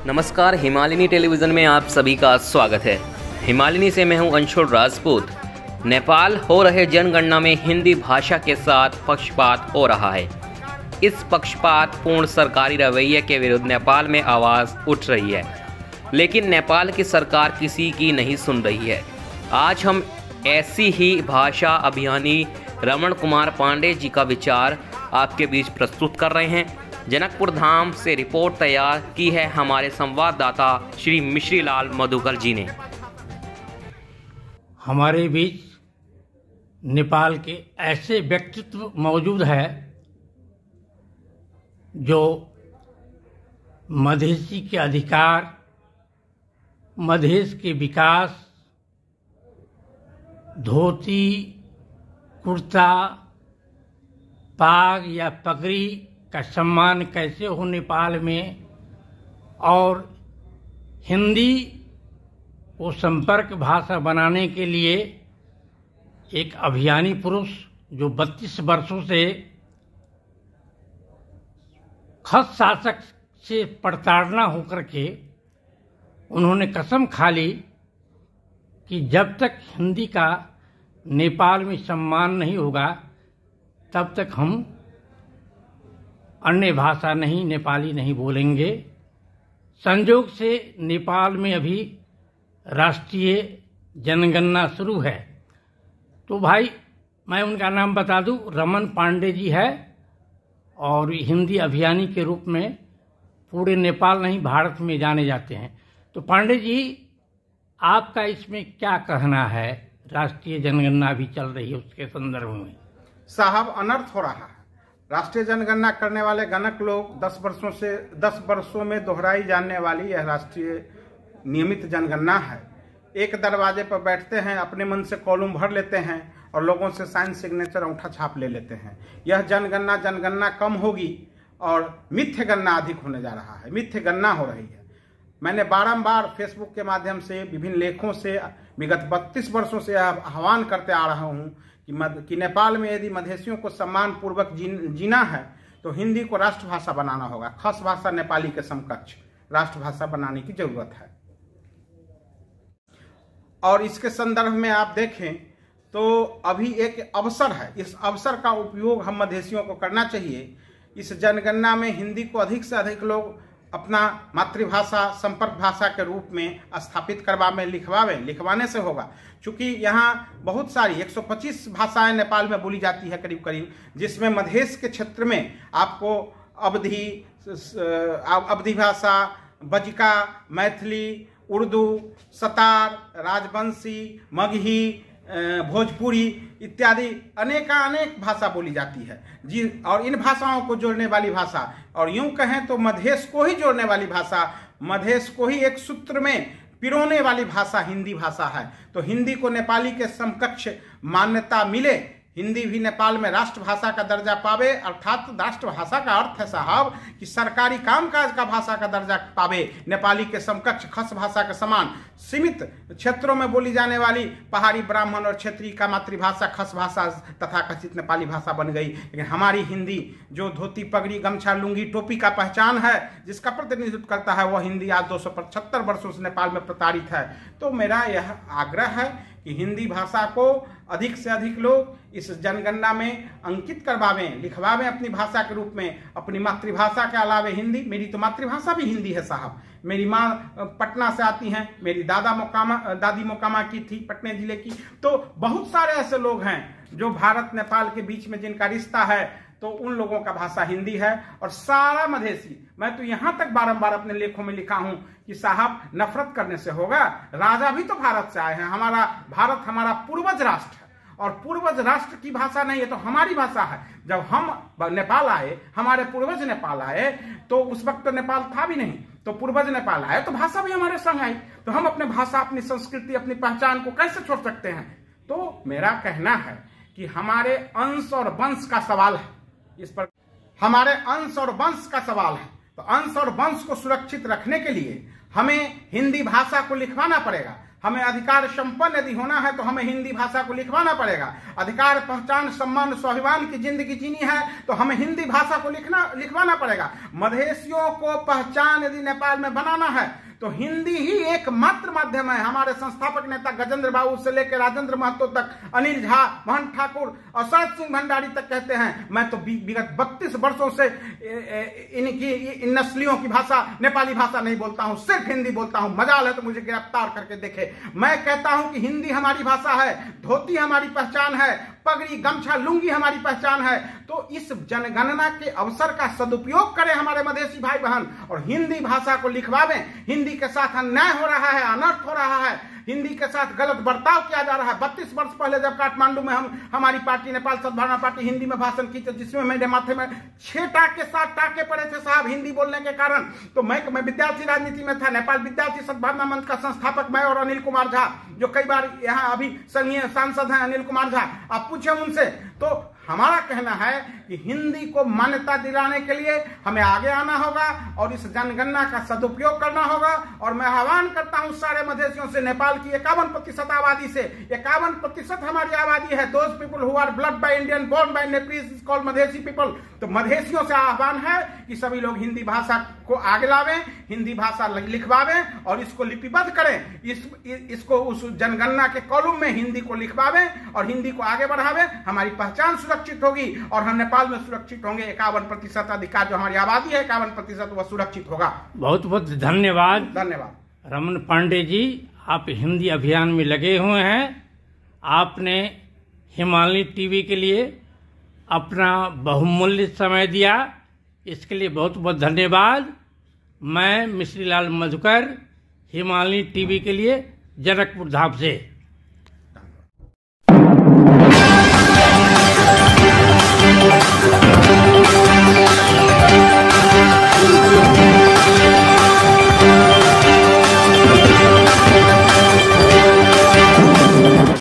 नमस्कार, हिमालिनी टेलीविज़न में आप सभी का स्वागत है। हिमालिनी से मैं हूं अंशुल राजपूत। नेपाल हो रहे जनगणना में हिंदी भाषा के साथ पक्षपात हो रहा है। इस पक्षपात पूर्ण सरकारी रवैये के विरुद्ध नेपाल में आवाज़ उठ रही है, लेकिन नेपाल की सरकार किसी की नहीं सुन रही है। आज हम ऐसी ही भाषा अभियानी रमण कुमार पांडे जी का विचार आपके बीच प्रस्तुत कर रहे हैं। जनकपुर धाम से रिपोर्ट तैयार की है हमारे संवाददाता श्री मिश्री लाल मधुकर जी ने। हमारे बीच नेपाल के ऐसे व्यक्तित्व मौजूद है जो मधेसी के अधिकार, मधेश के विकास, धोती, कुर्ता, पाग या पगड़ी का सम्मान कैसे हो नेपाल में, और हिंदी को संपर्क भाषा बनाने के लिए एक अभियानी पुरुष जो 32 वर्षों से खस शासक से प्रताड़ना होकर के उन्होंने कसम खा ली कि जब तक हिंदी का नेपाल में सम्मान नहीं होगा तब तक हम अन्य भाषा नहीं, नेपाली नहीं बोलेंगे। संयोग से नेपाल में अभी राष्ट्रीय जनगणना शुरू है, तो भाई मैं उनका नाम बता दूं, रमण पांडे जी है और हिंदी अभियानी के रूप में पूरे नेपाल नहीं भारत में जाने जाते हैं। तो पांडे जी, आपका इसमें क्या कहना है? राष्ट्रीय जनगणना भी चल रही है, उसके संदर्भ में। साहब, अनर्थ हो रहा है। राष्ट्रीय जनगणना करने वाले गणक लोग 10 वर्षों में दोहराई जाने वाली यह राष्ट्रीय नियमित जनगणना है। एक दरवाजे पर बैठते हैं, अपने मन से कॉलम भर लेते हैं और लोगों से साइन सिग्नेचर अंगूठा छाप ले लेते हैं। यह जनगणना कम होगी और मिथ्य गणना अधिक होने जा रहा है। मिथ्य गणना हो रही है। मैंने बारंबार फेसबुक के माध्यम से, विभिन्न लेखों से विगत 32 वर्षों से आह्वान करते आ रहा हूं कि नेपाल में यदि मधेसियों को सम्मान पूर्वक जीना है तो हिंदी को राष्ट्रभाषा बनाना होगा। खस भाषा नेपाली के समकक्ष राष्ट्रभाषा बनाने की जरूरत है। और इसके संदर्भ में आप देखें तो अभी एक अवसर है, इस अवसर का उपयोग हम मधेसियों को करना चाहिए। इस जनगणना में हिंदी को अधिक से अधिक लोग अपना मातृभाषा, संपर्क भाषा के रूप में स्थापित लिखवाने से होगा। चूंकि यहाँ बहुत सारी 125 भाषाएं नेपाल में बोली जाती है करीब करीब, जिसमें मधेश के क्षेत्र में आपको अवधी भाषा, बजिका, मैथिली, उर्दू, सतार, राजवंशी, मगही, भोजपुरी इत्यादि अनेक भाषा बोली जाती है जी। और इन भाषाओं को जोड़ने वाली भाषा, और यूं कहें तो मधेश को ही जोड़ने वाली भाषा, मधेश को ही एक सूत्र में पिरोने वाली भाषा हिंदी भाषा है। तो हिंदी को नेपाली के समकक्ष मान्यता मिले, हिंदी भी नेपाल में राष्ट्रभाषा का दर्जा पावे। अर्थात राष्ट्रभाषा का अर्थ है साहब कि सरकारी कामकाज का भाषा का दर्जा पावे, नेपाली के समकक्ष खस भाषा के समान। सीमित क्षेत्रों में बोली जाने वाली पहाड़ी ब्राह्मण और क्षेत्रीय का मातृभाषा खस भाषा तथा कथित नेपाली भाषा बन गई। लेकिन हमारी हिंदी जो धोती, पगड़ी, गमछा, लुंगी, टोपी का पहचान है, जिसका प्रतिनिधित्व करता है, वह हिंदी आज 275 वर्षों से नेपाल में प्रताड़ित है। तो मेरा यह आग्रह है कि हिंदी भाषा को अधिक से अधिक लोग इस जनगणना में अंकित करवावें, लिखवावें अपनी भाषा के रूप में। अपनी मातृभाषा के अलावे हिंदी, मेरी तो मातृभाषा भी हिंदी है साहब। मेरी माँ पटना से आती हैं, मेरी दादी मोकामा की थी, पटने जिले की। तो बहुत सारे ऐसे लोग हैं जो भारत नेपाल के बीच में जिनका रिश्ता है, तो उन लोगों का भाषा हिंदी है। और सारा मधेसी, मैं तो यहां तक बारंबार अपने लेखों में लिखा हूं कि साहब, नफरत करने से होगा। राजा भी तो भारत से आए हैं। भारत हमारा पूर्वज राष्ट्र है, और पूर्वज राष्ट्र की भाषा नहीं है तो हमारी भाषा है। जब हम नेपाल आए, हमारे पूर्वज नेपाल आए, तो उस वक्त तो नेपाल था भी नहीं, तो पूर्वज नेपाल आए तो भाषा भी हमारे संग आई। तो हम अपने भाषा, अपनी संस्कृति, अपनी पहचान को कैसे छोड़ सकते हैं? तो मेरा कहना है कि हमारे अंश और वंश का सवाल है। इस पर हमारे अंश और वंश का सवाल है। तो अंश और वंश को सुरक्षित रखने के लिए हमें हिंदी भाषा को लिखवाना पड़ेगा। हमें अधिकार संपन्न यदि होना है तो हमें हिंदी भाषा को लिखवाना पड़ेगा। अधिकार, पहचान, सम्मान, स्वाभिमान की जिंदगी जीनी है तो हमें हिंदी भाषा को लिखवाना पड़ेगा। मधेसियों को पहचान यदि नेपाल में बनाना है तो हिंदी ही एकमात्र माध्यम है। हमारे संस्थापक नेता गजेंद्र बाबू से लेकर राजेंद्र महतो तक, अनिल झा, महंत ठाकुर और शरद सिंह भंडारी तक कहते हैं, मैं तो विगत 32 वर्षों से इन नस्लियों की भाषा नेपाली भाषा नहीं बोलता हूं, सिर्फ हिंदी बोलता हूं। मजाल है तो मुझे गिरफ्तार करके देखे। मैं कहता हूं कि हिंदी हमारी भाषा है, धोती हमारी पहचान है, पगड़ी, गमछा, लुंगी हमारी पहचान है। तो इस जनगणना के अवसर का सदुपयोग करें हमारे मधेसी भाई बहन और हिंदी भाषा को लिखवावें। हिंदी के साथ अन्याय हो रहा है, अनर्थ हो रहा है, हिंदी के साथ गलत बर्ताव किया जा रहा है। 32 वर्ष पहले जब काठमांडू में हमारी पार्टी नेपाल सद्भावना पार्टी हिंदी में भाषण की थी, जिसमें मेरे माथे में 6 टाके 7 टाके पड़े थे साहब हिंदी बोलने के कारण। तो मैं विद्यार्थी राजनीति में था। नेपाल विद्यार्थी सद्भावना मंच का संस्थापक मैं और अनिल कुमार झा, जो कई बार यहाँ अभी संघीय सांसद हैं अनिल कुमार झा, आप पूछे उनसे। तो हमारा कहना है कि हिंदी को मान्यता दिलाने के लिए हमें आगे आना होगा और इस जनगणना का सदुपयोग करना होगा। और मैं आह्वान करता हूं सारे मधेसियों से, नेपाल की 51% आबादी से, 51% हमारी आबादी है। Those people who are blood by Indian, born by Nepalese is called Madhesi people. तो मधेसियों से आह्वान है कि सभी लोग हिंदी भाषा को आगे लावें, हिंदी भाषा लिखवावें और इसको लिपिबद्ध करें। इसको उस जनगणना के कॉलम में हिंदी को लिखवावें और हिंदी को आगे बढ़ावें। हमारी पहचान सुरक्षित होगी और हम नेपाल में सुरक्षित होंगे। 51% अधिकार जो हमारी आबादी है 51% वह सुरक्षित होगा। बहुत बहुत धन्यवाद। धन्यवाद रमन पांडे जी, आप हिंदी अभियान में लगे हुए हैं। आपने हिमालय टीवी के लिए अपना बहुमूल्य समय दिया, इसके लिए बहुत बहुत धन्यवाद। मैं मिश्रीलाल मधुकर, हिमालय टीवी के लिए जनकपुर धाम से।